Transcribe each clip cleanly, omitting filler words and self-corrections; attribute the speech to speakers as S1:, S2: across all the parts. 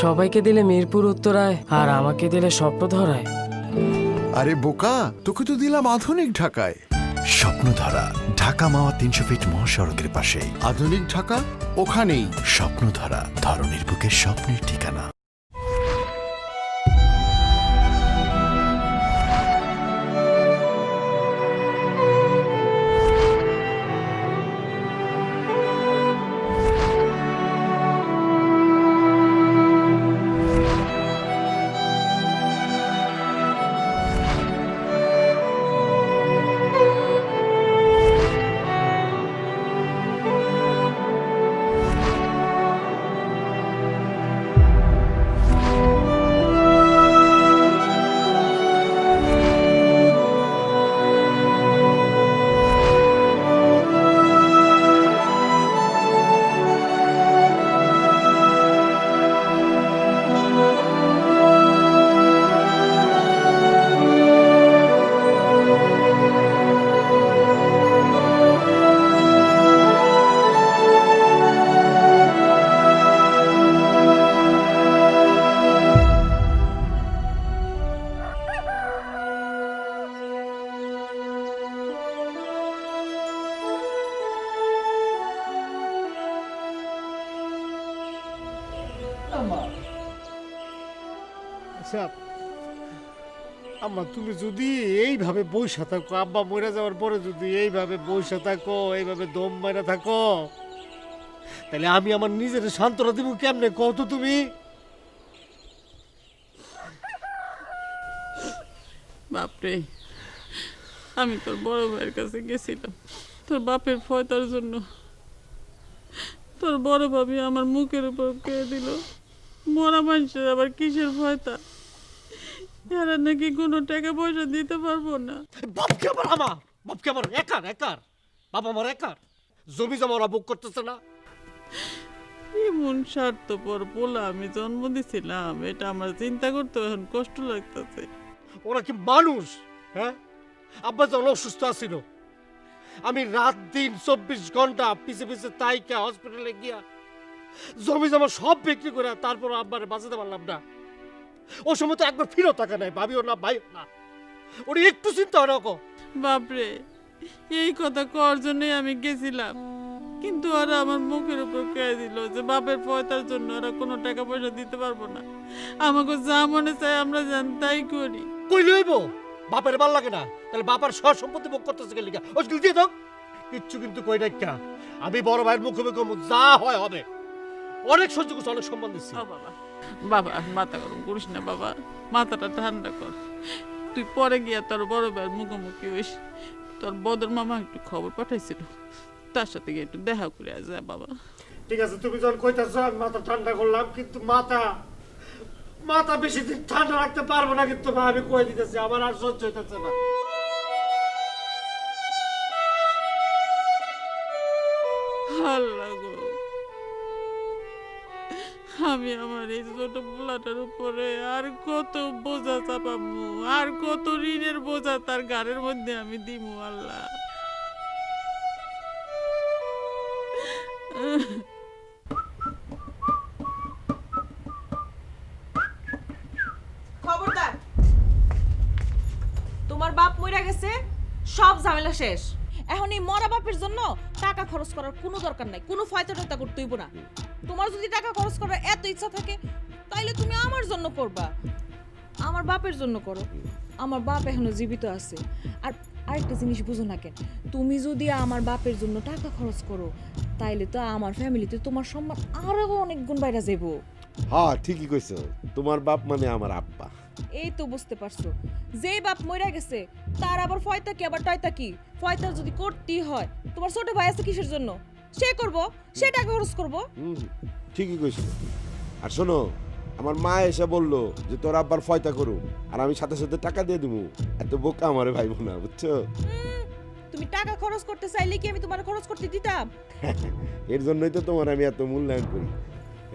S1: সবাইকে দিলে মিরপুর উত্তরায় আর আমাকে দিলে স্বপ্নধরায়।
S2: আরে বোকা, তোকে তো দিলাম আধুনিক ঢাকায়।
S3: স্বপ্নধারা, ঢাকা মাওয়া 300 ফিট মহাসড়কের পাশেই।
S2: আধুনিক ঢাকা ওখানেই।
S3: স্বপ্নধারা, ধরনের বুকে স্বপ্নের ঠিকানা।
S4: আচ্ছা আম্মা, তুমি যদি এইভাবে বইসা থাকো, আব্বা মরে যাওয়ার পরে যদি এইভাবে বইসা থাকো, এইভাবে দম মারা থাকো, তাহলে আমি আমার নিজের সান্ত্বনা দিব কেমনে কত তুমি?
S5: বাপরে, আমি তোর বড় ভাইয়ের কাছে গেছিলাম তোর বাপের ফয়তার জন্য। তোর বড় ভাবি আমার মুখের উপর কে দিল, মরা মানুষের আবার কিসের ফয়তা? এরা নাকি কোনো টাকা পয়সা দিতে পারবো না।
S4: বাপকে আমার বাপকে আমার একার বাবা আমার একার জমি জমা ওরা বুক করতেছে না।
S5: এমন স্বার্থপর পোলা আমি জন্ম দিছিলাম, এটা আমার চিন্তা করতে এখন কষ্ট লাগতেছে।
S4: ওরা কি মানুষ? হ্যাঁ, আব্বা যখন অসুস্থ আছিল, আমি রাত দিন 24 ঘন্টা পিছে পিছে তাইকা হসপিটালে গিয়া জমি জমা সব বিক্রি করে তারপর আব্বারে বাঁচাতে পারলাম না। ও সময় তো একবার ফিরো টাকা নাই, ভাবিও না ভাইও না, ওর একটু চিন্তা হয় না।
S5: বাপরে, এই কথা কর জন্যই আমি গেছিলাম, কিন্তু ওরা আমার মুখের উপর কে দিল যে বাপের পয়তার জন্য ওরা কোনো টাকা পয়সা দিতে পারবো না। আমাকে যা মনে চায় আমরা জান তাই করি।
S4: কই লইব? বাপের ভাল লাগে না, তাহলে বাবার সব সম্পত্তি ভোগ করতেছে গেলি ওগুলো দিয়ে দাও। কিচ্ছু কিন্তু কই না, আমি বড় ভাইয়ের মুখে মুখে যা হয় হবে। অনেক সহ্য করছি, অনেক সম্মান দিচ্ছি।
S5: বাবা মাথা গরম করিস না বাবা, মাথাটা ঠান্ডা কর। তুই পরে গিয়া তোর বড় ভাইয়ের মুখোমুখি হইস। তোর বদর মামা একটু খবর পাঠাইছিল, তার সাথে গিয়ে একটু দেখা করে আসা বাবা।
S4: ঠিক আছে, তুমি যখন কইতাছ আমি মাথা ঠান্ডা করলাম, কিন্তু মাথা বেশি দিন ঠান্ডা রাখতে পারবো না। কিন্তু আমি কই দিতেছি, আমার আর সহ্য হইতেছে না।
S5: আল্লাহ গো, আমি আমার এই ছোট পোলাটার উপরে আর কত বোঝা চাপামু, আর কত ঋণের বোঝা তার গাড়ির মধ্যে আমি দিমু। আল্লাহ,
S6: খবরদার, তোমার বাপ মইরা গেছে, সব ঝামেলা শেষ। এখন এই মরা বাপের জন্য টাকা খরচ করার কোনো দরকার নাই, কোনো ফয়তা টয়তা করতে হইব না। তোমার যদি টাকা খরচ করার এত ইচ্ছা থাকে তাইলে তুমি আমার জন্য করবা, আমার বাপের জন্য করো। আমার বাপ এখনো জীবিত আছে। আর আরেকটা জিনিস বুঝো না কেন, তুমি যদি আমার বাপের জন্য টাকা খরচ করো তাইলে তো আমার ফ্যামিলিতে তোমার সম্মান আরো অনেক গুণ বাইরা যাবো।
S7: হ্যাঁ, ঠিকই কইছো, তোমার বাপ মানে আমার আব্বা।
S6: এই তো বুঝতে পারছো, যে বাপ মইরা গেছে তার আবার ফয়তা কি আবার টয়তা কি? ফয়তা যদি করতেই হয়, তোমার ছোট ভাই আছে কিসের জন্য? সে করব, সে টাকা খরচ করব।
S7: ঠিকই কইছো। আর শোনো, আমার মা এসে বললো যে তোর আব্বার ফয়তা করু, আর আমি সাথে সাথে টাকা দিয়ে দেবো। এত বোকা আমারে ভাইবো না, বুঝছো?
S6: তুমি টাকা খরচ করতে চাইলে কি আমি তোমার খরচ করতে দিতাম?
S7: এর জন্যই তো তোমার আমি এত মূল্যায়ন করি।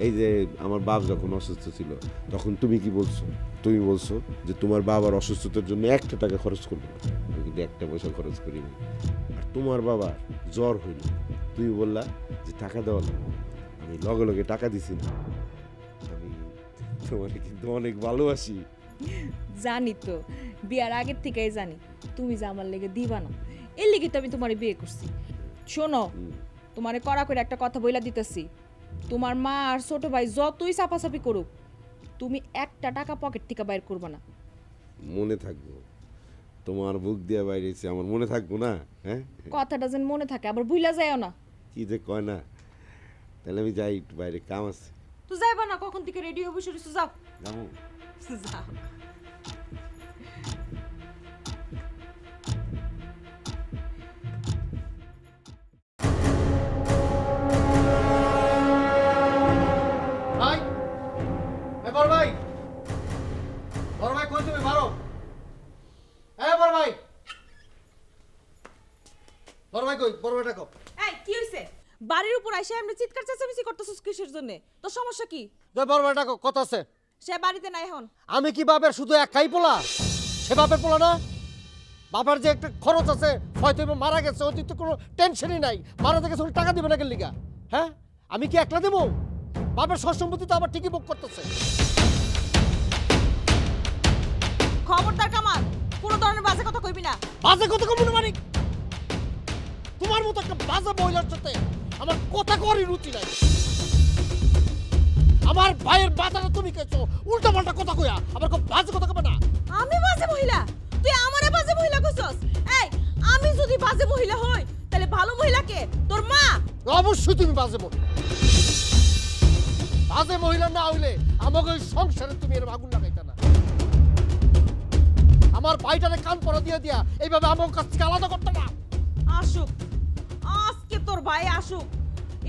S7: এই যে আমার বাপ যখন অসুস্থ ছিল তখন তুমি কি বলছো? তুমি বলছো যে তোমার বাবার অসুস্থতার জন্য একটা টাকা খরচ করবে না। আমি কিন্তু একটা পয়সা খরচ করিনি। আর তোমার বাবার জ্বর হইল, তুমি বললা যে টাকা দেওয়া লাগবে। আমি লগে লগে টাকা দিছি না, আমি তোমার কিন্তু অনেক ভালোবাসি।
S6: জানি তো, বিয়ার আগের থেকেই জানি তুমি যে আমার লেগে দিবা না, এর লেগে তো আমি তোমার বিয়ে করছি। শোনো, তোমারে কড়া করে একটা কথা বইলা দিতেছি, তোমার মা আর ছোট ভাই যতই চাপাচাপি করুক, তুমি একটা টাকা পকেট থেকে বাইর করবে না।
S7: মনে থাকবো, তোমার বুক দিয়া বাইরেছে আমার মনে থাকবো না? হ্যাঁ,
S6: কথাটা যেন মনে থাকে, আবার ভুলা যায়ও না।
S7: কি যে কয় না। তাহলে আমি যাই, একটু বাইরে কাম আছে।
S6: তো যাইবা না? কখন থেকে রেডি হয়ে বসে রইছো, যাও
S7: যাবো।
S6: যাও।
S4: ভাই, এ বড় ভাই, বড় ভাই কই তুমি? মারো। এ বড় ভাই, বড় ভাই কই? বড় ভাই ডাকো।
S6: এই কি হইছে? বাড়ির উপর আইসা এমনি চিৎকার চেঁচামেচি করতেছস কিসের জন্য? তোর সমস্যা কি?
S4: যে বড় ভাই ডাকো, কথা আছে।
S6: সে বাড়িতে নাই এখন।
S4: আমি কি বাপের শুধু একাই পোলা? সে বাপের পোলা না? বাবার যে একটা খরচ আছে, হয়তো এবার মারা গেছে, অতীত কোনো টেনশনই নাই। মারা গেছে, ওর টাকা দিবে না কেন লিগা? হ্যাঁ, আমি কি একলা দেবো? বাপের সব সম্পত্তি তো আবার ঠিকই ভোগ করতেছে।
S6: খবরদার কামাল, কোনো ধরনের বাজে কথা কইবি না।
S4: বাজে কথা কমু না মানে? তোমার মতো একটা বাজে মহিলার সাথে আমার কথা করি রুচি নাই। আমার ভাইয়ের মাথাটা তুমি কেছো উল্টা পাল্টা কথা কইয়া, আবার খুব বাজে কথা কবে না।
S6: আমি বাজে মহিলা? তুই আমারে বাজে মহিলা কইছস? এই, আমি যদি বাজে মহিলা হই, তাহলে ভালো মহিলা কে? তোর মা।
S4: অবশ্যই তুমি বাজে মহিলা। বাজে মহিলা না হইলে আমাকে ওই সংসারে তুমি এর আগুন লাগাইতে না। আমার ভাইটারে কান পরা দিয়ে দিয়া এইভাবে আমার কাছ থেকে আলাদা করতে না।
S6: আসুক, আজকে তোর ভাই আসুক,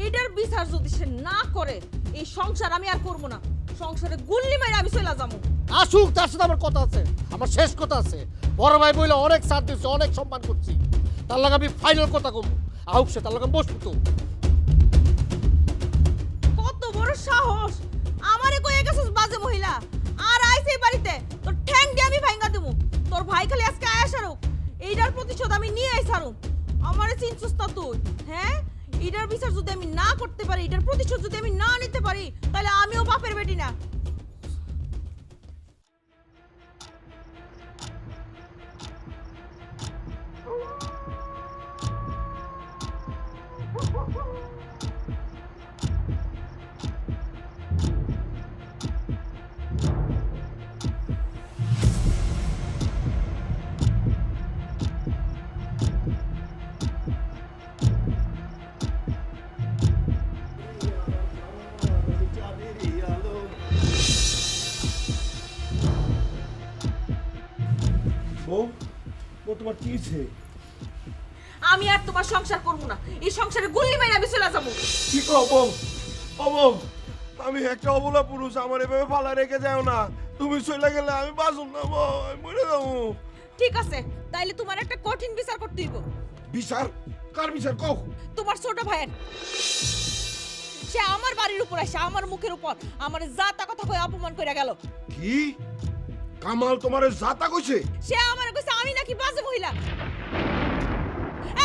S6: এটার বিচার যদি সে না করে, এই সংসার আমি আর করব না। সংসারে গুল্লি মেরে আমি চলে যাবো।
S4: আসুক, তার সাথে আমার কথা আছে, আমার শেষ কথা আছে। বড় ভাই বইলে অনেক সাথ দিচ্ছে, অনেক সম্মান করছি, তার লাগে আমি ফাইনাল কথা কমু। আউক সে, তার লাগে বসবো তো।
S6: কত বড় সাহস! আমারে কইয়া গেছস বাজে মহিলা, আর আইছে এই বাড়িতে তোর ঠ্যাং দিয়ে আমি ভাঙা দেবো। তোর ভাই খালি আজকে আয়া সারুক, এইটার প্রতিশোধ আমি নিয়ে আই সারুম। আমারে চিনছস না তুই? হ্যাঁ, এটার বিচার যদি আমি না করতে পারি, এটার প্রতিশোধ যদি আমি না নিতে পারি, তাহলে আমিও বাপের বেটি না।
S7: তোমার কি হয়েছে?
S6: আমি আর তোমার সংসার করব না। এই সংসারে গুল্লি মেরে আমি চলে যাবো।
S7: কি কবো? অবম, আমি একটা অবলা পুরুষ, আমার এভাবে ফালা রেখে যাও না। তুমি চলে গেলে আমি বাঁচব না, আমি মরে যাবো।
S6: ঠিক আছে, তাইলে তোমার একটা কঠিন বিচার করতে হইব।
S7: বিচার? কার বিচার কও?
S6: তোমার ছোট ভাইয়ের। সে আমার বাড়ির উপর আসে, আমার মুখের উপর আমার জাতা কথা কই অপমান কইরা গেল।
S7: কি? কামাল তোমারে জাতা কইছে?
S6: সে আমার কইছে আমি নাকি বাজে মহিলা।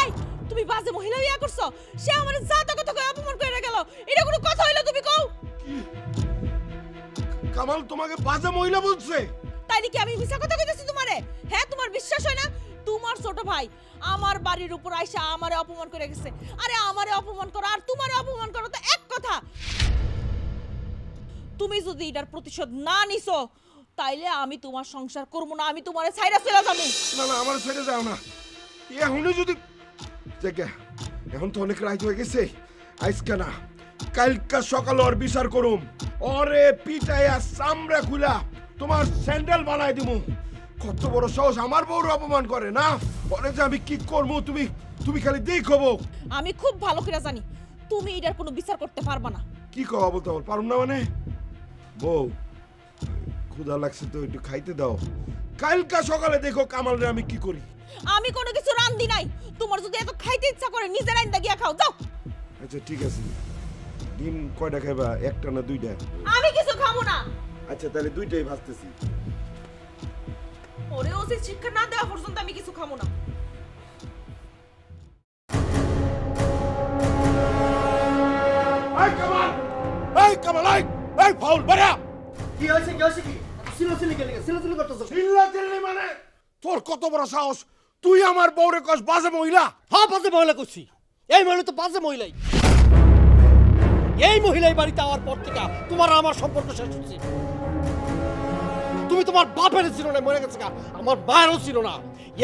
S6: এই, তুমি বাজে মহিলা বিয়া করছো? সে আমার জাতা কথা কই অপমান কইরা গেল। এটা কোনো কথা হইলো? তুমি কও।
S7: কি? কামাল তোমাকে বাজে মহিলা বলছে?
S6: তাইলে কি আমি মিছা কথা কইতেছি তোমারে? হ্যাঁ, তোমার বিশ্বাস হয় না? তোমার ছোট ভাই আমার বাড়ির উপর আইসা আমারে অপমান করে গেছে। আরে আমারে অপমান করা আর তোমারে অপমান করা তো এক কথা। তুমি যদি এটার প্রতিশোধ না নিছো, তাইলে আমি তোমার সংসার করব না, আমি তোমারে ছাইরা চলে যাবো।
S7: না না, আমার ছেড়ে যাও না। এখনই যদি দেখে, এখন তো অনেক রাত হয়ে গেছে। আজকে না, কালকা সকাল ওর বিচার করুম। ওরে পিটাইয়া চামড়া খুলা তোমার স্যান্ডেল বানাই দিমু। কত বড় সাহস, আমার বউর অপমান করে না? ওরে যে আমি কি করবো তুমি তুমি খালি দেখো বউ।
S6: আমি খুব ভালো করে জানি তুমি এটার কোনো বিচার করতে পারবা না।
S7: কি কবা বলতে পারুম না মানে? বউ, ক্ষুধা লাগছে তো একটু খাইতে দাও। কালকা সকালে দেখো কামালরে আমি কি করি।
S6: আমি কোনো কিছু রান্ধি নাই। তোমার যদি এত খাইতে ইচ্ছা করে নিজে রান্দা গিয়া খাও, যাও।
S7: আচ্ছা ঠিক আছে, ডিম কয়টা খাইবা? একটা না দুইটা?
S6: আমি কিছু খাবো না।
S7: আচ্ছা তাহলে দুইটাই ভাজতেছি।
S6: ওরে ওসি শিক্ষা না দেওয়া পর্যন্ত আমি কিছু খাবো না।
S7: এই কামাল, এই কামাল, এই ফাউল বাড়া।
S4: কি হয়েছে কি সিলোসিলি কে লেগে সিলোসিলি করতেছ?
S7: চিল্লা চিল্লি মানে তোর কত বড় সাহস, তুই আমার বউরে কস বাজে মহিলা?
S4: হ্যাঁ বাজে মহিলা করছি, এই মহিলা তো বাজে মহিলাই। এই মহিলাই বাড়িতে আওয়ার পর থেকে তোমার আর আমার সম্পর্ক শেষ হচ্ছে। তুমি তোমার বাপের ছিল না, মরে গেছে, আমার মায়েরও ছিল না।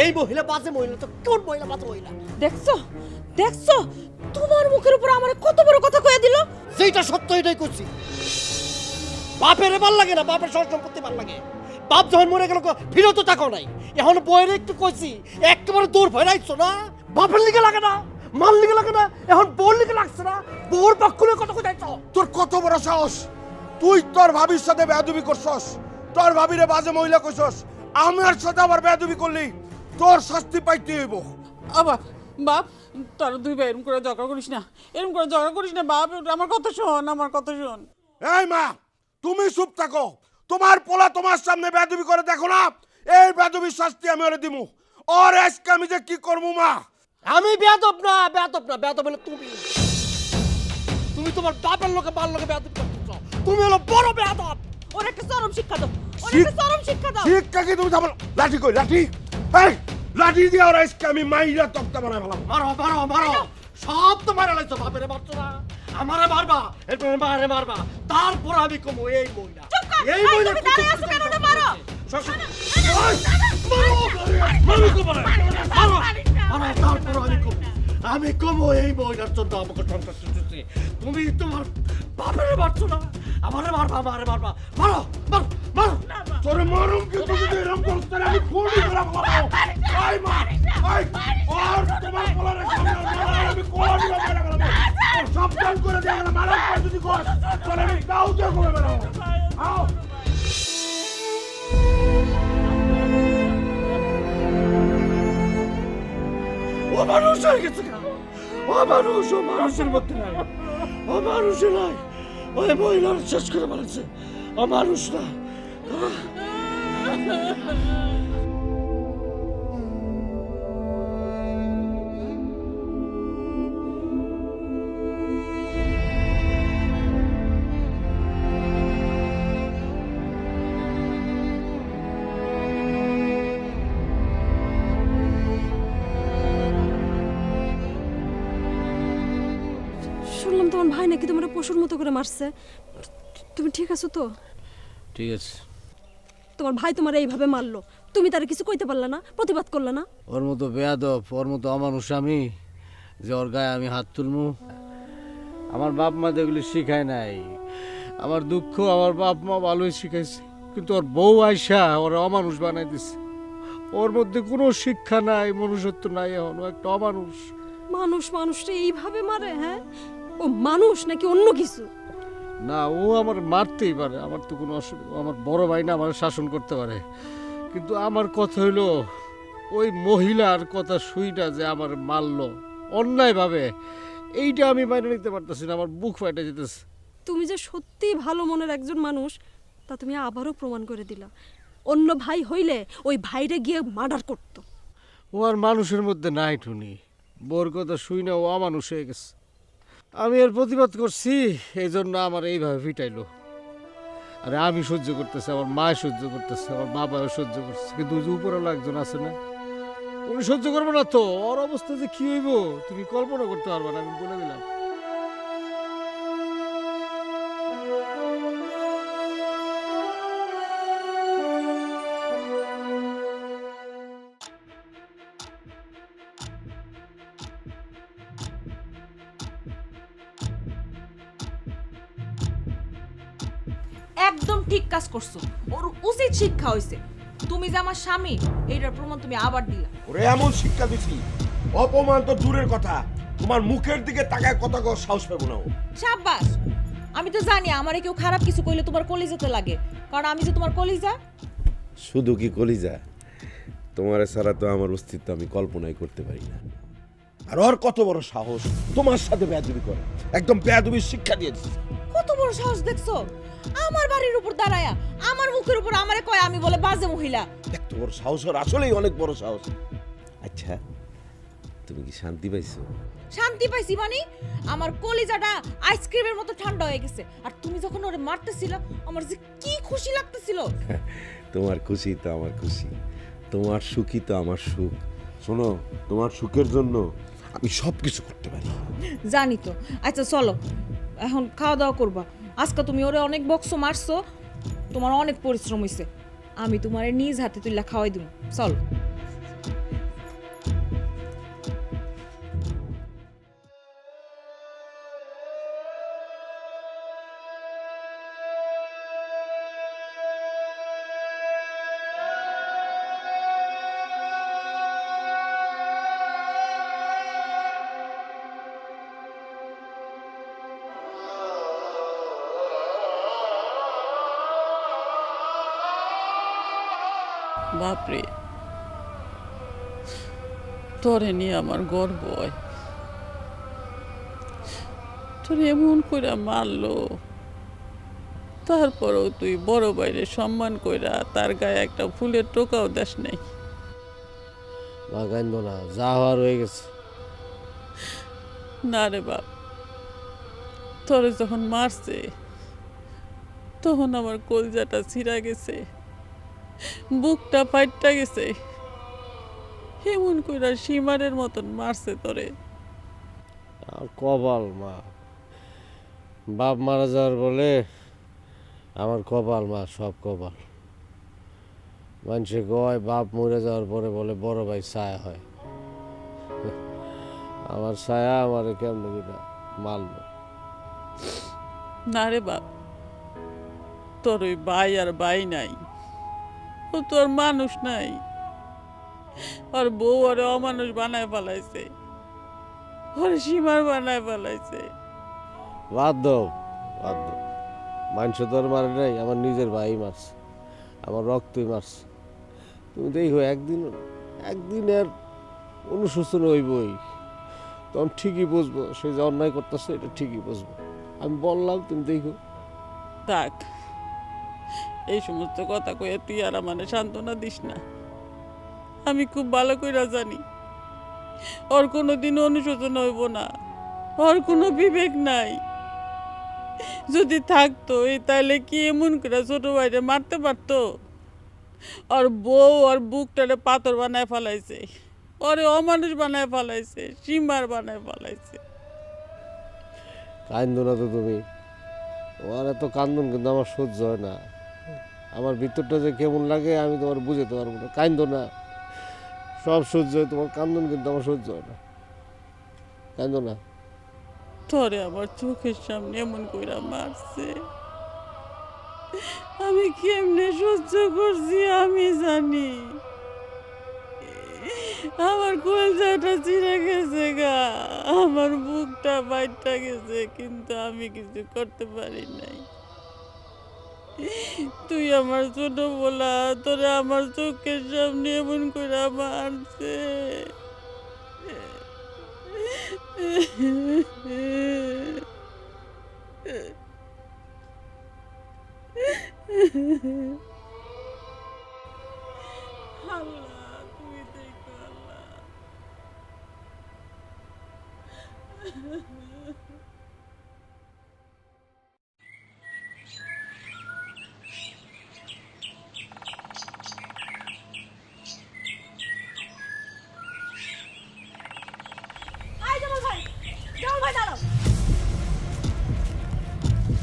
S4: এই মহিলা বাজে মহিলা তো কোন মহিলা বাজে মহিলা?
S6: দেখছো দেখছো তোমার মুখের উপর আমার কত বড় কথা কয়ে দিল।
S4: যেটা সত্য এটাই করছি। বাপের ভাল লাগে না, বাপের সব সম্পত্তি ভাল লাগে। বাপ যখন মরে গেল ফিরে তো তাকাও নাই। এখন বইয়ের একটু কইছি, একেবারে দূর ফেরাইছো না। বাপের লিগে লাগে না, মাল লিগে লাগে না, এখন বউর লিগে লাগছে না। বউর পক্ষ নিয়ে কত কোথায়?
S7: তোর কত বড় সাহস, তুই তোর ভাবির সাথে বেয়াদবি করছস, তোর ভাবিরে বাজে মহিলা কইছস, আমার সাথে আবার বেয়াদবি করলি, তোর শাস্তি পাইতে হইব।
S5: আবার বাপ, তোর দুই ভাই এরকম করে ঝগড়া করিস না, এরকম করে ঝগড়া করিস না বাপ। আমার কথা শোন, আমার কথা শোন।
S7: এই মা, তুমি চুপ থাকো। তোমার পোলা তোমার সামনে বেয়াদবি করে দেখো না, এই বেয়াদবির শাস্তি আমি ওরে দিমু। ওর আজকে আমি যে কি করবো মা?
S4: আমি বেয়াদব না, বেয়াদব না, বেয়াদব হলে তুমি। তুমি তোমার বাপের লোকে বার লোকে বেয়াদব করতেছ। তুমি হলো বড় বেয়াদব।
S6: ওর একটা চরম শিক্ষা দাও, ওর একটা চরম শিক্ষা দাও।
S7: শিক্ষা কি তুমি থামো? লাঠি কই লাঠি? এই লাঠি দিয়ে ওর আজকে আমি মাইরা তক্তা বানাই ফেলাম।
S4: মারো মারো মারো, সব তো মারা লাইছো। বাপেরে মারছো না, আমারে মারবা, এরপরে মারে মারবা, তারপর আমি কমো এই মহিলা। এই মহিলা
S6: তুমি দাঁড়ায় আছো কেন? ওটা মারো।
S4: আমি কমো এই মহিলার জন্য আমাকে সংসার চলছে। তুমি তোমার বাপেরে মারছো না, আমারে মারবা, আমারে মারবা, মারো মারো মারো।
S7: তোরে মারুম কিন্তু যদি এরকম করছ তাহলে আমি খুনই করে ফেলাবো। এই মা, এই আর তোমার পোলারে সামনে মারার আমি কোন নিয়ে বেরা ফেলাবো। ও সাবধান করে দিয়ে গেলাম, মারার পর যদি কর তাহলে আমি কাউকে করে বেরাবো। আও
S4: ও মানুষ হয়ে গেছে কেন? ও মানুষ, ও মানুষের মধ্যে নাই, ও মানুষে নাই। ওই মহিলার শেষ করে বলেছে, ও মানুষ না।
S8: শুনলাম তোমার ভাই নাকি তোমার পশুর মতো করে মারছে। তুমি ঠিক আছো তো?
S1: ঠিক আছে।
S8: তোমার ভাই তোমার এইভাবে মারলো, তুমি তার কিছু কইতে পারলা না, প্রতিবাদ করলা না?
S1: ওর মতো বেয়াদব, ওর মতো অমানুষ আমি যে ওর গায়ে আমি হাত তুলমু? আমার বাপ মা যেগুলি শিখায় নাই। আমার দুঃখ আমার বাপ মা ভালোই শিখাইছে, কিন্তু ওর বউ আইসা ওর অমানুষ বানাই দিছে। ওর মধ্যে কোনো শিক্ষা নাই, মনুষ্যত্ব নাই, এখন ও একটা অমানুষ।
S8: মানুষ মানুষটা এইভাবে মারে? হ্যাঁ, ও মানুষ নাকি অন্য কিছু?
S1: না, ও আমার মারতেই পারে, আমার তো কোনো অসুবিধা। আমার বড় ভাই না, আমার শাসন করতে পারে, কিন্তু আমার কথা হইলো ওই মহিলার কথা শুইটা যে আমার মারলো অন্যায়ভাবে, এইটা আমি বাইরে নিতে পারতেছি না। আমার বুক ফাটে যেতেছে।
S8: তুমি যে সত্যিই ভালো মনের একজন মানুষ তা তুমি আবারও প্রমাণ করে দিলা। অন্য ভাই হইলে ওই ভাইরে গিয়ে মার্ডার করতো।
S1: ও আর মানুষের মধ্যে নাই টুনি। বোর কথা শুই না, ও অমানুষ হয়ে গেছে। আমি এর প্রতিবাদ করছি, এই জন্য আমার এইভাবে ফিটাইলো। আরে আমি সহ্য করতেছি, আমার মা সহ্য করতেছে, আমার বাবাও সহ্য করছে, কিন্তু ওই যে উপরওয়ালা একজন আছে না, উনি সহ্য করবো না তো। ওর অবস্থা যে কি হইব তুমি কল্পনা করতে পারবে না, আমি বলে দিলাম।
S6: একদম ঠিক কাজ করছো, ওর উচিত শিক্ষা হইছে। তুমি যে আমার স্বামী এইটার প্রমাণ তুমি আবার দিলা।
S7: ওরে এমন শিক্ষা দিছি, অপমান তো দূরের কথা, তোমার মুখের দিকে তাকায় কথা কও সাহস পাবো না ও।
S6: সাব্বাস। আমি তো জানি আমারে কেউ খারাপ কিছু কইলে তোমার কলিজাতে লাগে, কারণ আমি যে তোমার কলিজা।
S7: শুধু কি কলিজা, তোমার ছাড়া তো আমার অস্তিত্ব আমি কল্পনাই করতে পারি না। আর ওর কত বড় সাহস তোমার সাথে বেয়াদবি করে, একদম বেয়াদবির শিক্ষা দিয়ে দিচ্ছে।
S6: কত বড় সাহস দেখছো, আমার বাড়ির উপর দাঁড়ায়া আমার মুখের উপর আমারে কয় আমি বলে বাজে মহিলা।
S7: এত বড় সাহস, ওর আসলেই অনেক বড় সাহস। আচ্ছা, তুমি কি শান্তি পাইছো?
S6: শান্তি পাইছি মানে আমার কলিজাটা আইসক্রিমের মতো ঠান্ডা হয়ে গেছে। আর তুমি যখন ওরে মারতেছিলা আমার যে কি খুশি লাগতেছিল।
S7: তোমার খুশি তো আমার খুশি, তোমার সুখই তো আমার সুখ। শোনো, তোমার সুখের জন্য আমি সব কিছু করতে পারি।
S6: জানি তো। আচ্ছা চলো, এখন খাওয়া দাওয়া করবা। আজকে তুমি ওরে অনেক বক্স মারছো, তোমার অনেক পরিশ্রম হয়েছে। আমি তোমার নিজ হাতে তুইলা খাওয়াই দিব। চলো।
S5: বাপরে, তোরে নিয়ে আমার গর্ব হয়। তোর এমন করে মারলো, তারপরেও তুই বড় বাইরে সম্মান কইরা তার গায়ে একটা ফুলের টোকাও দেশ নাই।
S1: মা কান্দো না, যা হওয়ার হয়ে গেছে।
S5: না রে বাপ, তোরে যখন মারছে তখন আমার কলজাটা ছিঁড়া গেছে, বুকটা ফাইটটা গেছে। এমন কইরা সীমারের মতন মারছে তোরে।
S1: আর কপাল মা, বাপ মারা যাওয়ার বলে আমার কপাল মা, সব কপাল। মানুষে কয় বাপ মরে যাওয়ার পরে বলে বড় ভাই ছায়া হয়। আমার ছায়া আমারে কেমন কিনা মারলো।
S5: না রে বাপ, তোর ওই ভাই আর ভাই নাই, ও তোর মানুষ নাই। ওর বউ ওরে অমানুষ বানায় ফেলাইছে, ওর সীমার বানায় ফেলাইছে।
S1: বাদ দাও, বাদ দাও। মানুষ তোর মারে নাই, আমার নিজের ভাই মারছে, আমার রক্তই মারছে। তুমি দেখো একদিনের অনুশোচনা হইবই, তখন ঠিকই বুঝবো সে যে অন্যায় করতেছে, এটা ঠিকই বুঝবো। আমি বললাম, তুমি দেখো।
S5: থাক, এই সমস্ত কথা কয়ে তুই আর আমারে সান্ত্বনা দিস না। আমি খুব ভালো কইরা জানি ওর কোনোদিন অনুশোচনা হইব না, ওর কোনো বিবেক নাই। যদি থাকতো তাহলে কি এমন করে ছোট ভাইরে মারতে পারতো? ওর বউ ওর বুকটারে পাথর বানায় ফেলাইছে, ওরে অমানুষ বানায় ফেলাইছে, সীমার বানায় ফেলাইছে।
S1: কান্দো না তো তুমি, তোমার এত কান্দন কিন্তু আমার সহ্য হয় না। আমার ভিতরটা যে কেমন লাগে আমি তোমার বুঝাতে পারবো না। কান্দো না, সব সহ্য হয়, তোমার কান্দন কিন্তু আমার সহ্য হয় না। কান্দো না।
S5: তোরে আমার চোখের সামনে এমন কইরা মারছে, আমি কেমনে সহ্য করছি আমি জানি। আমার কলজাটা চিরে গেছে গা, আমার বুকটা বাইটটা গেছে, কিন্তু আমি কিছু করতে পারি নাই। তুই আমার ছোট বলা, তোরা আমার চোখের সামনে এমন কইরা মারছে। আল্লাহ, তুমি দেখো আল্লাহ।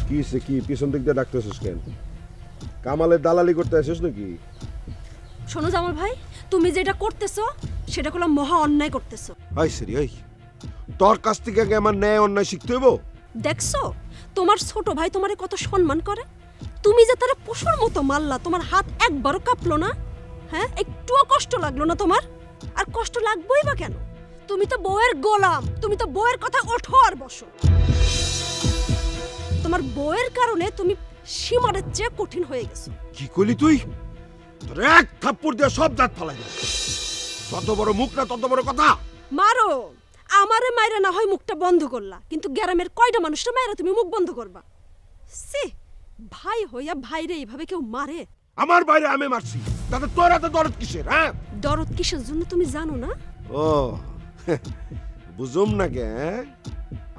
S7: কি হইছে, কি পিছন দিক দিয়ে ডাকতেছিস কেন? কামালের দালালি করতে আসিস নাকি?
S8: শোনো জামাল ভাই, তুমি যেটা করতেছো সেটা কোনো মহা অন্যায় করতেছো।
S7: হাই সেরি, হাই তোর কাছ থেকে আগে আমার ন্যায় অন্যায় শিখতে হইব।
S8: দেখছো তোমার ছোট ভাই তোমারে কত সম্মান করে, তুমি যে তারা পশুর মতো মারলা, তোমার হাত একবারও কাঁপলো না? হ্যাঁ, একটুও কষ্ট লাগলো না তোমার? আর কষ্ট লাগবেই বা কেন? তুমি তো বউয়ের গোলাম, তুমি তো বউয়ের কথা ওঠো আর বসো। তোমার বউয়ের কারণে তুমি সীমারের চেয়ে কঠিন হয়ে গেছো।
S7: কি কইলি তুই? তোর এক থাপ্পড় দিয়ে সব দাঁত ফালাই দেব। যত বড় মুখ না তত বড় কথা।
S8: মারো, আমারে মাইরা না হয় মুখটা বন্ধ করলা, কিন্তু গ্রামের কয়টা মানুষটা মাইরা তুমি মুখ বন্ধ করবা? সে ভাই হইয়া ভাইরে এইভাবে কেউ মারে?
S7: আমার বাইরে আমি মারছি, তাতে তোর এত দরদ কিসের? হ্যাঁ,
S8: দরদ কিসের জন্য তুমি জানো না?
S7: ও বুঝুম না কে?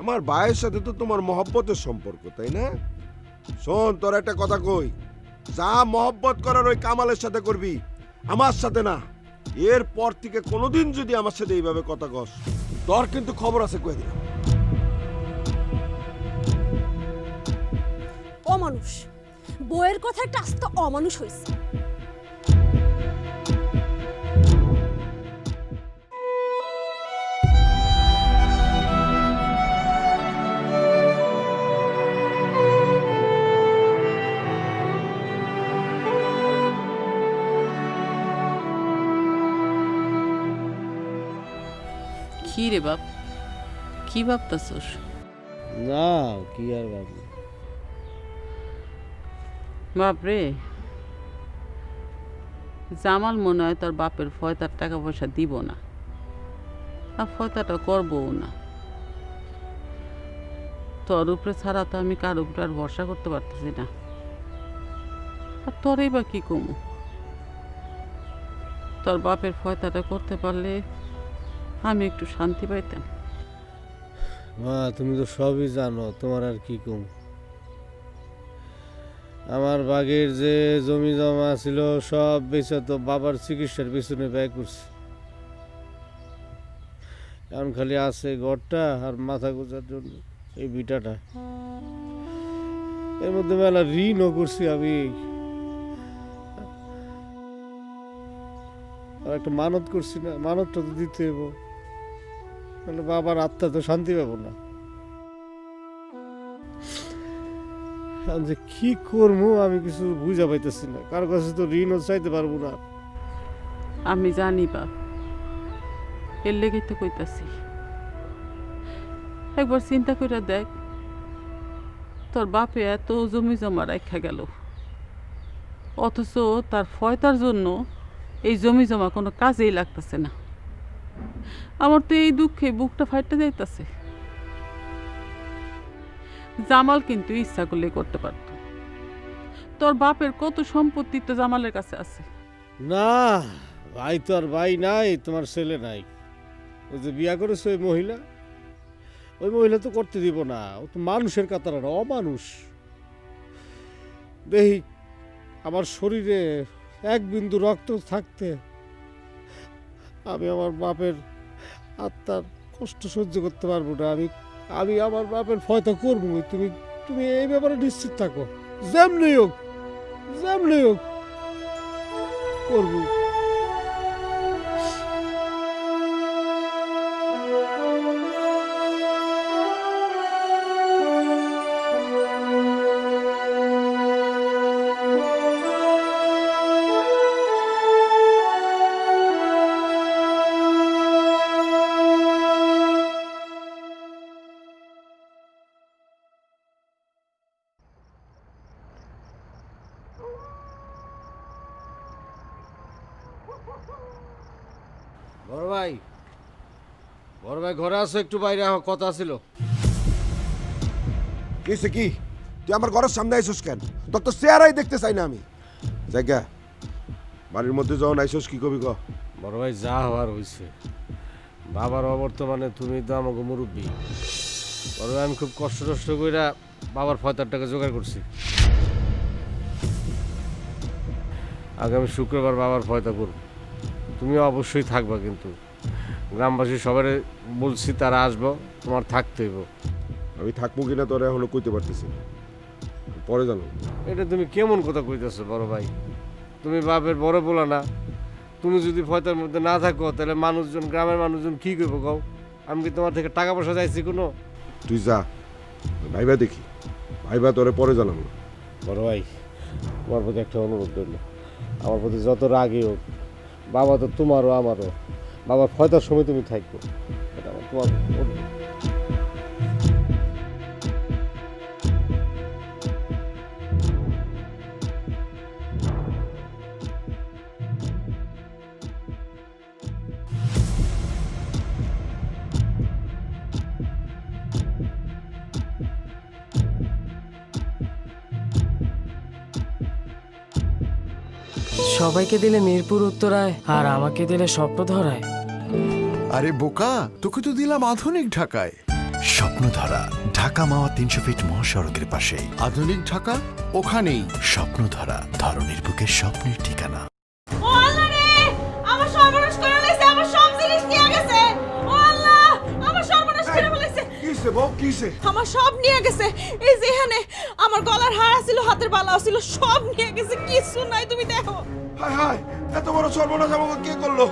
S7: আমার ভাইয়ের সাথে তো তোমার মহব্বতের সম্পর্ক, তাই না? শোন, তোর একটা কথা কই, যা মহব্বত করার ওই কামালের সাথে করবি, আমার সাথে না। এরপর থেকে কোনোদিন যদি আমার সাথে এইভাবে কথা কস, তোর কিন্তু খবর আছে কয়ে দিলাম।
S8: অমানুষ, বউয়ের কথা একটা আস্ত অমানুষ হয়েছে।
S5: কি রে বাপ, কি ভাবতাছস?
S1: না, কি আর ভাবি।
S5: বাপরে, জামাল মনে হয় তোর বাপের ফয়তার টাকা পয়সা দিব না, আর ফয়তাটা করবও না। তোর উপরে ছাড়া তো আমি কার উপরে আর ভরসা করতে পারতেছি না। আর তোরই বা কি কমু? তোর বাপের ফয়তাটা করতে পারলে আমি একটু শান্তি পাইতাম।
S1: মা, তুমি তো সবই জানো, তোমার আর কি কম। আমার বাগের যে জমি জমা ছিল সব বেচে তো বাবার চিকিৎসার পিছনে ব্যয় করছে। এখন খালি আছে ঘরটা আর মাথা গোজার জন্য এই বিটাটা। এর মধ্যে মেলা ঋণও করছি আমি। আর একটা মানত করছি না, মানতটা তো দিতে হইব, নাহলে বাবার আত্মা তো শান্তি পাবো না। আমি যে কি করবো আমি কিছু বুঝা পাইতেছি না, কারো কাছে তো ঋণও চাইতে পারবো না।
S5: আমি জানি বাপ, এর লেগে তো কইতাছি। একবার চিন্তা করে দেখ, তোর বাপে এত জমি জমা রাখা গেল, অথচ তার ফয়তার জন্য এই জমি জমা কোনো কাজেই লাগতেছে না। আমার তো এই দুঃখে বুকটা ফাইটে যাইতেছে। জামাল কিন্তু ইচ্ছা করলে করতে পারত। তোর বাপের কত সম্পত্তি তো জামালের কাছে আছে।
S1: না ভাই, তো আর ভাই নাই, তোমার ছেলে নাই। ওই যে বিয়া করেছে ওই মহিলা, ওই মহিলা তো করতে দিব না। ও তো মানুষের কাতার না, অমানুষ। দেখি আমার শরীরে এক বিন্দু রক্ত থাকতে আমি আমার বাপের আত্মার কষ্ট সহ্য করতে পারবো না। আমি আমার বাপের ফয়তা করবো। তুমি এই ব্যাপারে নিশ্চিত থাকো, যেমনি হোক করবো। বড় ভাই ঘরে আসো, একটু বাইরে কথা ছিল।
S7: কিসে কি? তুই আমার ঘরের সামনে আইসোস কেন? তোর তো চেহারাই দেখতে চাই না আমি। জায়গা বাড়ির মধ্যে যখন আইসোস কি কবি ক?
S1: বড় ভাই, যা হওয়ার হয়েছে। বাবার অবর্তমানে তুমি তো আমাকে মুরব্বী। বড় ভাই, আমি খুব কষ্ট কইরা বাবার ফয়তার টাকা জোগাড় করছি। আগামী শুক্রবার বাবার ফয়তা করব। তুমি অবশ্যই থাকবা, কিন্তু গ্রামবাসী সবাই বলছি তারা আসবো, তোমার থাকতে হইব।
S7: আমি থাকবো কিনা তোর এখনো কইতে পারতেছি না, পরে জানো।
S1: এটা তুমি কেমন কথা কইতেছো বড় ভাই? তুমি বাপের বড় বলা না। তুমি যদি ফয়তার মধ্যে না থাকো তাহলে মানুষজন, গ্রামের মানুষজন কি করব কও? আমি কি তোমার থেকে টাকা পয়সা চাইছি কোনো?
S7: তুই যা, ভাইবা দেখি, ভাইবা তোরে পরে জানাবো।
S1: বড় ভাই, তোমার প্রতি একটা অনুরোধ রইল। আমার প্রতি যত রাগই হোক, বাবা তো তোমারও আমারও। বাবার ফয়তার সময় তুমি থাকবো, এটা আমার তোমার অনুরোধ।
S9: সবাইকে দিলে মিরপুর উত্তরায়, আর আমাকে দিলে স্বপ্ন ধরায়।
S2: আরে বোকা, তোকে তো দিলাম আধুনিক ঢাকায়।
S3: স্বপ্নধারা ঢাকা মাওয়া 300 ফিট মহাসড়কের পাশেই।
S2: আধুনিক ঢাকা ওখানেই।
S3: স্বপ্নধারা, ধরনের বুকে স্বপ্নের ঠিকানা।
S6: ও আল্লাহ রে, আমার সর্বনাশ করে লাইছে, আমার সব জিনিস নিয়ে গেছে। ও আল্লাহ, আমার সর্বনাশ করে ফেলেছে।
S7: কিসে বউ কিসে?
S6: আমার সব নিয়ে গেছে। এই যে এখানে আমার গলার হার ছিল, হাতের বালা ছিল, সব নিয়ে গেছে, কিছু নাই, তুমি দেখো।
S7: হায় হায়, এত বড় সর্বনাশ আমাকে কে করলো?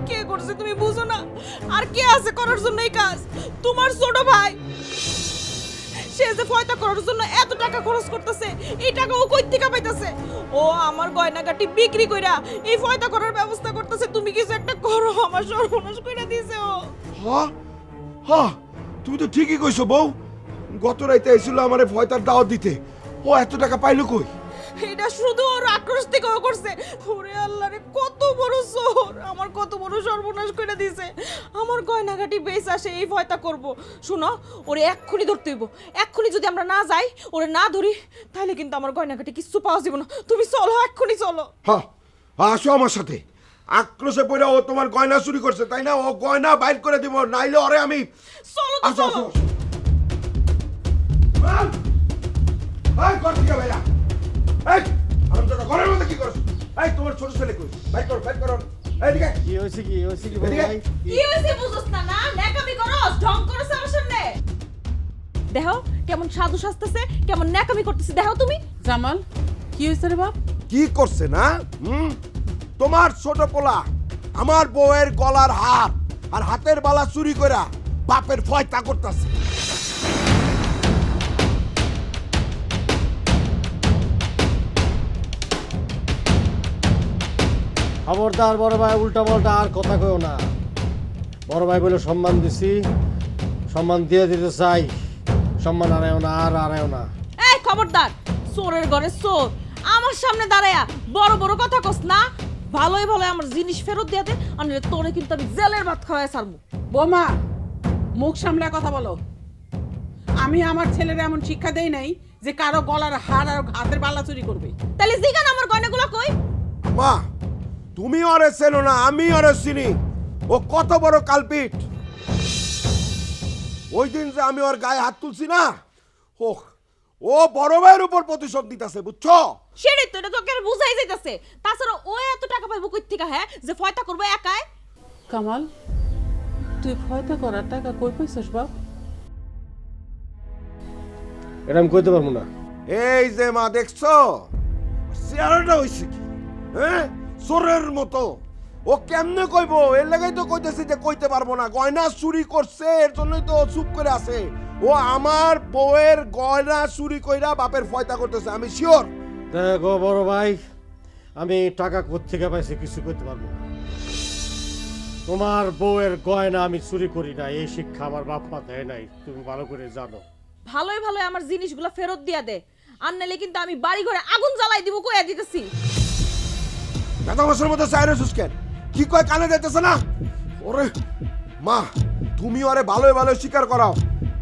S6: কে করছে তুমি বুঝো না? আর কে আছে করার জন্য এই কাজ? তোমার ছোট ভাই। সে যে ফয়তা করার জন্য এত টাকা খরচ করতেছে, এই টাকা ও কই থেকে পাইতাছে? ও আমার গয়নাগাটি বিক্রি কইরা এই ফয়তা করার ব্যবস্থা করতেছে। তুমি কিছু একটা করো, আমার সর্বনাশ কইরা দিছে ও।
S7: হ্যাঁ হ্যাঁ, তুমি তো ঠিকই কইছো বউ। গত রাইতে এসেছিল আমারে ভয়তার দাওয়াত দিতে। ও এত টাকা পাইলো কই?
S6: এটা শুধু ওর আক্রোশ থেকে ও করছে। ওরে আল্লাহ রে, কত বড় চোর, আমার কত বড় সর্বনাশ করে দিছে। আমার গয়নাগাটি বেশ আসে এই ভয়টা করব। শুনো, ওরে এক্ষুনি ধরতে হইব। এক্ষুনি যদি আমরা না যাই, ওরে না ধরি, তাহলে কিন্তু আমার গয়নাগাটি কিচ্ছু পাওয়া যাবে না। তুমি চলো, এক্ষুনি চলো।
S7: হ্যাঁ, আসো আমার সাথে। আক্রোশে পড়ে ও তোমার গয়না চুরি করছে, তাই না? ও গয়না বাইর করে দিব, নাইলে ওরে আমি।
S6: চলো তো,
S7: আসো
S6: চলো।
S7: আসো। এই কর থেকে ভাইয়া। এই আমি তো ঘরের মধ্যে কি করছ? এই তোমার ছোট ছেলে কই? বাইর করো, বাইর করো। এইদিকে।
S1: কি হয়েছে কি বড়
S7: এদিকে।
S1: ভাই?
S6: কি হইছে বুঝছস না? না ন্যাকামি করস, ঢং করস আমার সামনে। দেখো কেমন সাধু সাজতেছে, কেমন ন্যাকামি করতেছে, দেখো তুমি।
S5: জামাল, কি হয়েছে রে বাপ?
S7: কি করছে না? তোমার ছোট পোলা আমার বউয়ের গলার হার আর হাতের বালা চুরি কইরা বাপের ফয়তা করতেছে।
S1: খবরদার বড় ভাই, উল্টা পাল্টা আর কথা কইও না। বড় ভাই বলে সম্মান দিছি, সম্মান দিয়ে দিতে চাই। সম্মান আনায়ও না, আর আনায়ও না।
S6: এই খবরদার, চোরের ঘরে চোর আমার সামনে দাঁড়ায়া বড় বড় কথা কস না। ভালোই ভালো আমার জিনিস ফেরত দিয়ে দে, আর নইলে তোরে কিন্তু আমি জেলের ভাত খাওয়ায় ছাড়বো।
S5: বোমা, মুখ সামলে কথা বলো। আমি আমার ছেলের এমন শিক্ষা দেই নাই যে কারো গলার হার আর হাতের বালা চুরি করবে।
S6: তাহলে জিগান আমার গয়নাগুলো কই?
S7: মা, তুমি ওরে চেনো না, আমি ওরে চিনি। ও কত বড় কালপিট। ওই দিন যে আমি ওর গায়ে হাত তুলছি না, ও বড় ভাইয়ের উপর প্রতিশোধ দিতেছে, বুঝছো?
S6: সেটাই তো, এটা তোকে আর বুঝাই যাইতাছে। তাছাড়া ও এত টাকা পাইবো কই থেকে, হ্যাঁ, যে ফয়তা করবো একাই?
S5: কামাল, তুই ফয়তা করার টাকা কই পাইছস বাপ?
S1: এটা আমি কইতে পারবো না।
S7: এই যে মা দেখছো, চেহারাটা হইছে কি, হ্যাঁ, চোরের মতো। ও কেমনে কইবো? এর লাগাই তো কইতেছি যে কইতে পারবো না। গয়না চুরি করছে, এর জন্যই তো ও চুপ করে আছে। ও আমার বউয়ের গয়না চুরি কইরা বাপের ফয়তা করতেছে, আমি শিওর।
S1: দেখো বড় ভাই, আমি টাকা কোত্থেকে পাইছি কিছু করতে পারবো না। তোমার বউয়ের গয়না আমি চুরি করি না, এই শিক্ষা আমার বাপ মা দেয় নাই, তুমি ভালো করে জানো।
S6: ভালোই ভালোই আমার জিনিসগুলো ফেরত দিয়া দে, আর নাইলে কিন্তু আমি বাড়ি ঘরে আগুন জ্বালাই দিব, কইয়া দিতেছি।
S7: দাদা বছর মতো চাইরে সুস্কেন কি কয় কানে যাইতেছে না? ওরে মা, তুমি ওরে ভালোই ভালো স্বীকার করাও,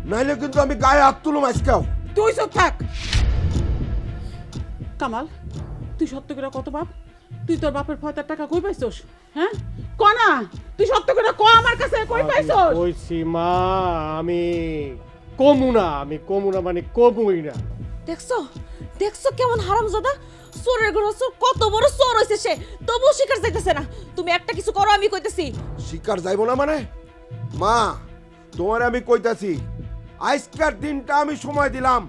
S7: নাইলে কিন্তু আমি গায়ে হাত তুলুম আজকেও।
S5: তুই চুপ থাক। কামাল, তুই সত্য করে কত বাপ? তুই তোর বাপের ফয়তার টাকা কই পাইছস? হ্যাঁ, ক না, তুই সত্য করে ক আমার কাছে কই পাইছস?
S1: কইছি মা, আমি কমু না, মানে কমুই না।
S6: দেখছো দেখছো কেমন হারামজাদা, চোরের ঘরে চোর, কত বড় চোর হইছে সে, তবুও শিকার যাইতেছে না। তুমি একটা কিছু করো, আমি কইতেছি।
S7: শিকার যাইব না মানে? মা, তোমার আমি কইতাছি, আজকের দিনটা আমি সময় দিলাম।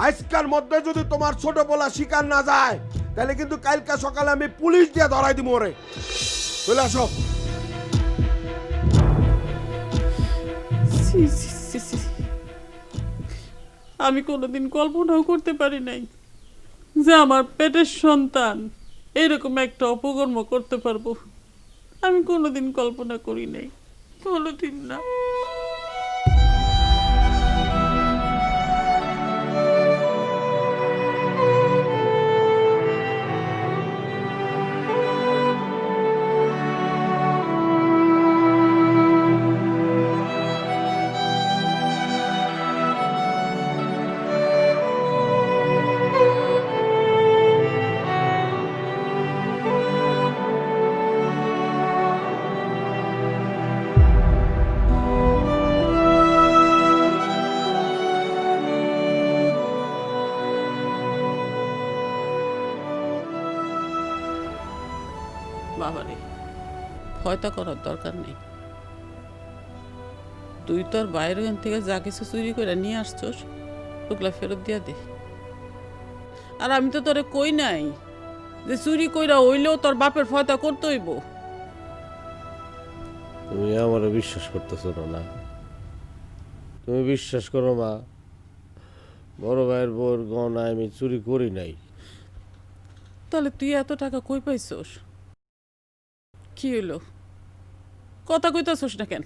S7: আজকের মধ্যে যদি তোমার ছোট পোলা শিকার না যায়, তাহলে কিন্তু কালকে সকালে আমি পুলিশ দিয়ে ধরাই দিব ওরে। চলে আসো।
S5: ছি, ছি, ছি, ছি। আমি কোনোদিন কল্পনাও করতে পারি নাই যে আমার পেটের সন্তান এরকম একটা অপকর্ম করতে পারবো। আমি কোনোদিন কল্পনা করি নাই, কোনোদিন না। বাবারে ভয়টা করার দরকার নেই। তুই তোর বাইরে থেকে যা কিছু চুরি করে নিয়ে আসছস ওগুলা ফেরত দিয়া দে। আর আমি তো তোরে কই নাই যে চুরি কইরা হইলেও তোর বাপের ভয়টা করতে হইব।
S1: তুমি আমার বিশ্বাস করতেছো না? তুমি বিশ্বাস করো মা, বড় ভাইয়ের বউর গহনা আমি চুরি করি নাই।
S5: তাহলে তুই এত টাকা কই পাইছস? কি হইলো, কথা কইতাছস না কেন?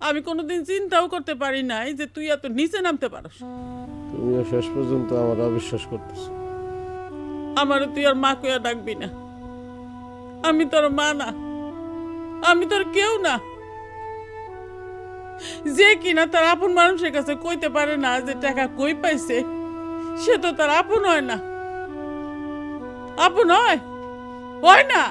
S5: আমি কোনোদিন চিন্তাও করতে পারি নাই যে তুই এত নিচে নামতে পারস।
S1: তুমিও শেষ পর্যন্ত আমার অবিশ্বাস করতেছো।
S5: আমার তুই আর মা কইয়া ডাকবি না। আমি তোর মা না, আমি তোর কেউ না। যে কিনা তার আপন মানুষের কাছে কইতে পারে না যে টাকা কই পাইছে, সে তো তার আপন হয় না। আপন হয় হয় না।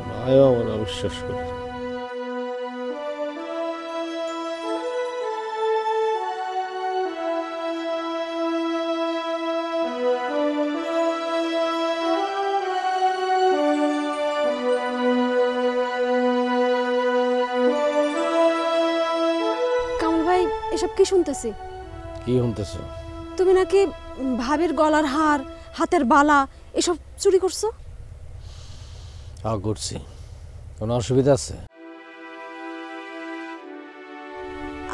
S1: মায়ও আমার অবিশ্বাস করে।
S8: কামাল ভাই, এসব কি শুনতেছি?
S1: কি শুনতেছ?
S8: তুমি নাকি ভাবির গলার হার, হাতের বালা এসব চুরি করছো?
S1: করছি, কোনো অসুবিধা আছে?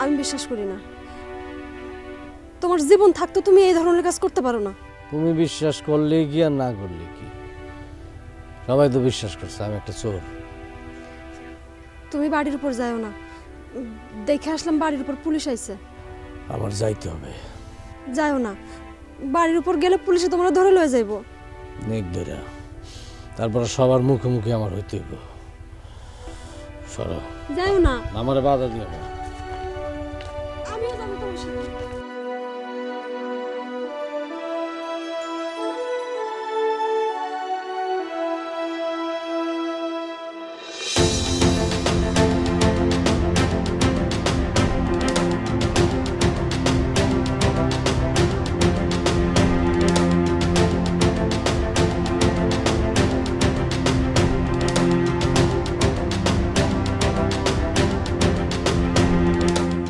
S8: আমি বিশ্বাস করি না। তোমার জীবন থাকতো তুমি এই ধরনের কাজ করতে পারো না।
S1: তুমি বিশ্বাস করলে কি আর না করলে কি, সবাই তো বিশ্বাস করছে আমি একটা চোর।
S8: তুমি বাড়ির উপর যাও না। দেখে আসলাম বাড়ির উপর পুলিশ আইছে।
S1: আমার যাইতে হবে।
S8: যাও না, বাড়ির উপর গেলে পুলিশে তোমরা ধরে লয়ে যাইব।
S1: নেক ধরে তারপরে সবার মুখে মুখে আমার হইতে হইব। সরো,
S8: যাও না।
S1: আমারে বাধা দিও না।
S8: আমিও যাবো তোমার সাথে।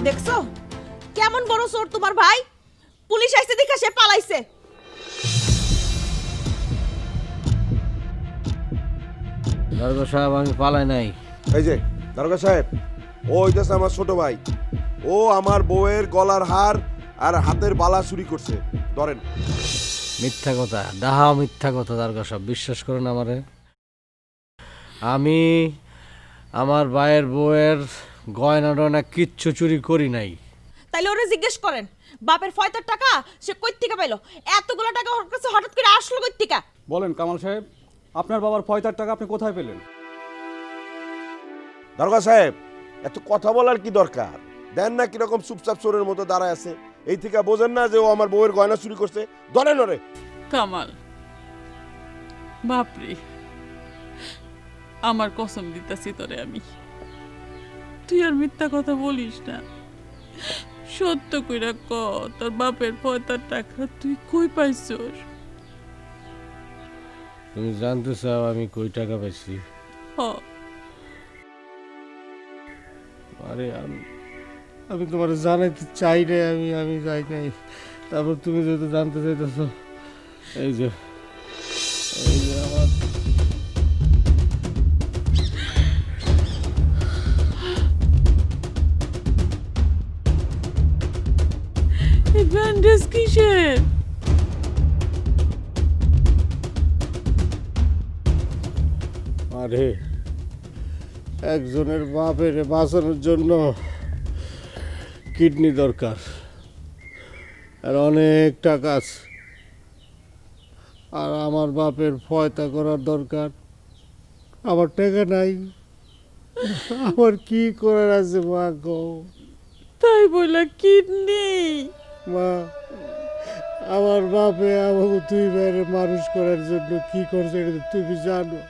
S6: দেখছো কেমন বড় চোর তোমার ভাই? পুলিশ আইছে দেখা সে পালাইছে।
S1: দারোগা সাহেব, আমি পালাই নাই।
S7: এই যে দারোগা সাহেব, ও হইতেছে আমার ছোট ভাই। ও আমার বউয়ের গলার হার আর হাতের বালা চুরি করছে, ধরেন।
S1: মিথ্যা কথা, ডাহা মিথ্যা কথা। দারোগা সাহেব, বিশ্বাস করেন আমারে। আমি আমার ভাইয়ের বউয়ের গয়না টয়না কিচ্ছু চুরি করি নাই।
S6: তাইলে ওরে জিজ্ঞেস করেন বাপের ফয়তার টাকা সে কই থেকে পাইলো? এতগুলো টাকা ওর কাছে হঠাৎ করে আসলো কই থেকে?
S10: বলেন কামাল সাহেব, আপনার বাবার ফয়তার টাকা আপনি কোথায় পেলেন?
S7: দারোগা সাহেব, এত কথা বলার কি দরকার? দেন না কিরকম চুপচাপ চোরের মতো দাঁড়ায় আছে। এই থেকে বোঝেন না যে ও আমার বউয়ের গয়না চুরি করছে? ধরেন ওরে।
S5: কামাল বাপরে, আমার কসম দিতাছি তোরে আমি, তুই আর মিথ্যা কথা বলিস না। সত্য কইরা ক, তোর বাপের পয়তার টাকা তুই কই পাইছস?
S1: তুমি জানতে চাও আমি কই টাকা পাইছি?
S5: হ,
S1: আরে আমি তোমার জানাইতে চাই নাই, আমি যাই নাই। তারপর তুমি যেহেতু জানতে চাইতেছ, এই যে আমার
S5: এই ব্যান্ডেজ কিসের?
S1: আরে একজনের বাপের বাঁচানোর জন্য কিডনি দরকার, আর অনেক টাকা আছে। আর আমার বাপের ফয়তা করার দরকার, আমার টাকা নাই। আমার কি করার আছে মা গো?
S5: তাই বলে কিডনি?
S1: মা, আমার বাপে আমাকে তুই বাইরে মানুষ করার জন্য কি করছে এটা তুমি জানো।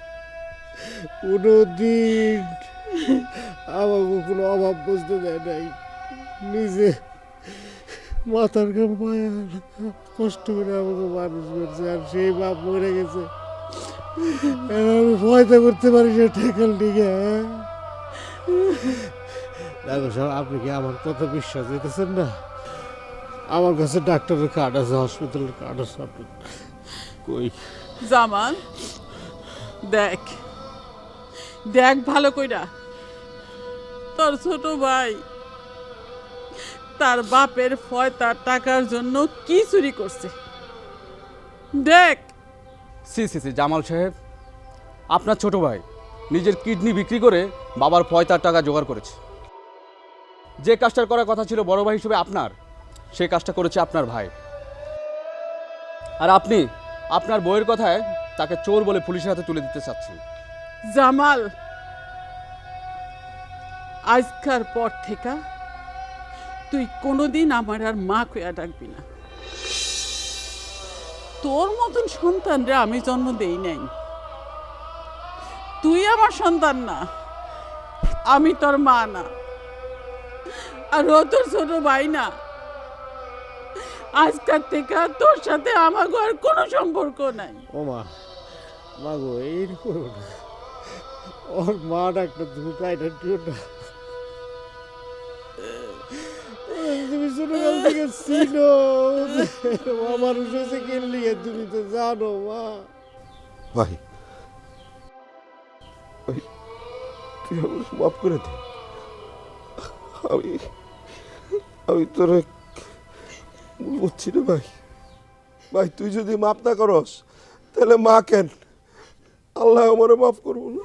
S1: কোনোদিন আমাকে কোনো অভাব বুঝতে দেয় নাই। নিজে মাথার ঘাম পায়ে কষ্ট করে আমাকে মানুষ করছে, আর সেই বাপ মরে গেছে। এখন আমি ভয়টা করতে পারি না ঠেকাল দিকে। দেখো সাহেব, আপনি কি আমার কথা বিশ্বাস দিতেছেন না? আমার কাছে ডাক্তারের কার্ড আছে, হসপিটালের কার্ড আছে। আপনি কই
S5: জামাল, দেখ দেখ ভালো কইরা, তোর ছোট ভাই তার বাপের ফয়তার টাকার জন্য কি চুরি করছে দেখ।
S10: সি সি সি জামাল সাহেব, আপনার ছোট ভাই নিজের কিডনি বিক্রি করে বাবার পয়তার টাকা জোগাড় করেছে। যে কাজটার করার কথা ছিল বড় ভাই হিসেবে আপনার, সেই কাজটা করেছে আপনার ভাই। আর আপনি আপনার বইয়ের কথায় তাকে চোর বলে পুলিশের হাতে তুলে দিতে চাচ্ছেন।
S5: জামাল, আজকার পর থেকে তুই কোনোদিন আমার আর মা কইয়া ডাকবি না। তোর মতন সন্তানরে আমি জন্ম দেই নাই। তুই আমার সন্তান না, আমি তোর মা না, আর ও তোর ছোট ভাই না। আজকার থেকে তোর সাথে আমার আর কোনো সম্পর্ক নাই।
S1: ও মা, মা গো, এই করো না। ওর মা ডাক্তার, তুমি কাইটা দিও না। তুমি ছোটকাল থেকে চিনো মানুষ হয়েছে কিনলিয়ে, তুমি তো জানো মা।
S7: ভাই ভাই, তুই আমাকে মাফ করে দে। আমি আমি তোরা বুঝছি না ভাই। ভাই তুই যদি মাফ না করস তাহলে মা কেন? আল্লাহ আমারে মাফ করবো না।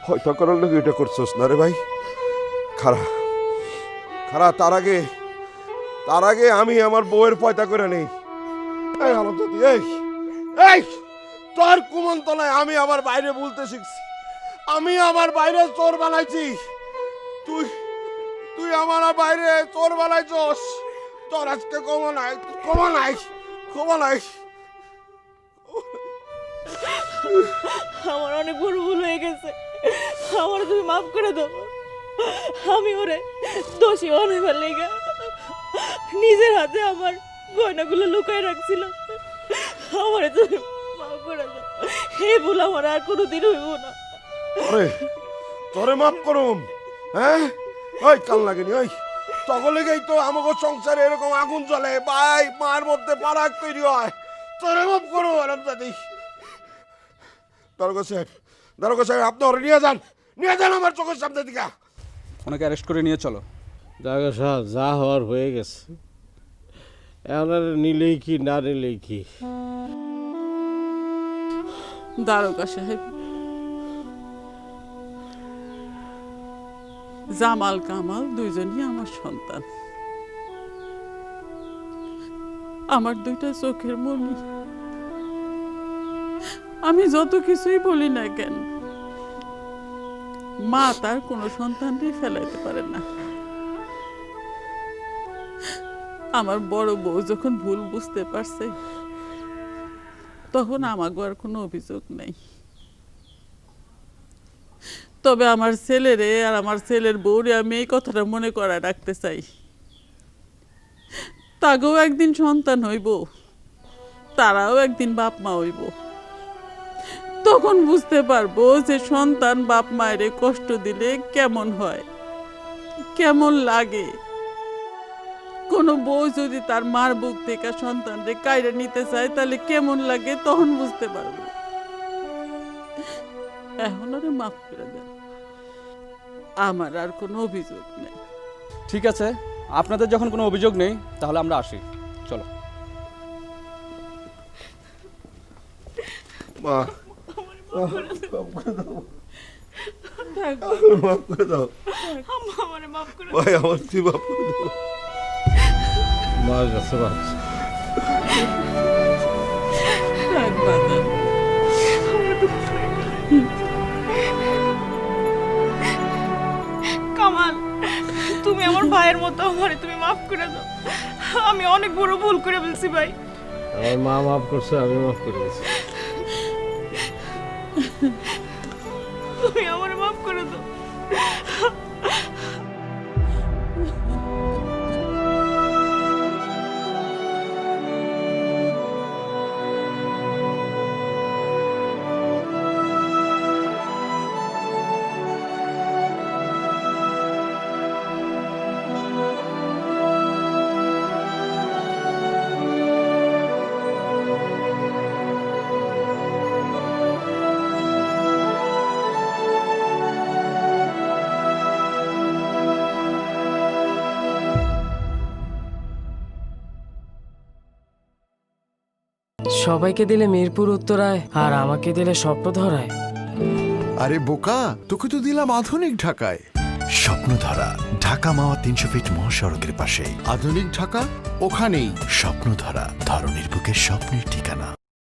S7: হয়তো করার লোক এটা করছস না রে ভাই। খারা খারা, তার আগে আমি আমার বউয়ের পয়তা করে নেই। এই আনন্দ, এই এই তোর কুমন্তলায় আমি আমার বাইরে বলতে শিখছি, আমি আমার বাইরে চোর বানাইছি। তুই তুই আমার বাইরে চোর বানাইছস। তোর আজকে ক্ষমা নাই, ক্ষমা নাই, ক্ষমা নাই।
S6: আমার অনেক বড় ভুল হয়ে গেছে, আমার তুমি মাফ করে দাও। আমি ওরে দোষী অনেকবার লেগে নিজের হাতে আমার গয়নাগুলো লুকায় রাখছিলাম। আমার তুমি মাফ করে দাও, এই ভুল আমার আর কোনোদিন হইব না।
S7: তোরে মাফ করুম? হ্যাঁ, ওই কাল লাগেনি। ওই তখন তো আমাকে সংসারে এরকম আগুন জ্বলে, ভাই মার মধ্যে পারাক তৈরি হয়। তোরে মাফ করো আরামদাদি। দারোগা সাহেব, আপনি ওরে নিয়ে যান আমার চোখের সামনে দিকে।
S10: ওনাকে অ্যারেস্ট করে নিয়ে চলো।
S1: ডাক্তার সাহেব, যা হওয়ার হয়ে গেছে, এখন আর নিলেই কি না নিলেই কি।
S5: দারোগা সাহেব, জামাল কামাল দুইজনই আমার সন্তান, আমার দুইটা চোখের মনি। আমি যত কিছুই বলি না কেন, মা তার কোনো সন্তানই ফেলাইতে পারে না। আমার বড় বউ যখন ভুল বুঝতে পারছে, তখন আমাকে আর কোনো অভিযোগ নেই। তবে আমার ছেলেরে আর আমার ছেলের বউরে আমি এই কথাটা মনে করায় রাখতে চাই, তাকেও একদিন সন্তান হইব, তারাও একদিন বাপ মা হইব। তখন বুঝতে পারবো যে সন্তান বাপ মায়ের কষ্ট দিলে কেমন হয়, কেমন লাগে। কোনো বউ যদি তার মার বুক থেকে সন্তানরে কাইরে নিতে চায়, তাহলে কেমন লাগে তখন বুঝতে পারবো। এখন আরে মাফ করে দেন, আমার আর কোনো অভিযোগ নেই।
S10: ঠিক আছে, আপনাদের যখন কোনো অভিযোগ নেই তাহলে আমরা আসি, চলো।
S7: মা মাফ করে দাও ভাই, আমার তুই মাফ করে দাও।
S1: মার কাছে বাচ্চা
S5: থাক বাজান।
S6: কামাল, তুমি আমার ভাইয়ের মতো, আমারে তুমি মাফ করে দাও। আমি অনেক বড় ভুল করে ফেলছি ভাই।
S1: আমার মা মাফ করছে, আমি মাফ করে দিয়েছি।
S6: তুমি আমার মাফ করে দাও।
S9: সবাইকে দিলে মিরপুর উত্তরায় আর আমাকে দিলে স্বপ্ন ধরায়।
S2: আরে বোকা, তোকে তো দিলাম আধুনিক ঢাকায়।
S3: স্বপ্নধারা ঢাকা মাওয়া 300 ফিট মহাসড়কের পাশেই।
S2: আধুনিক ঢাকা ওখানেই।
S3: স্বপ্নধারা ধরনের বুকের স্বপ্নের ঠিকানা।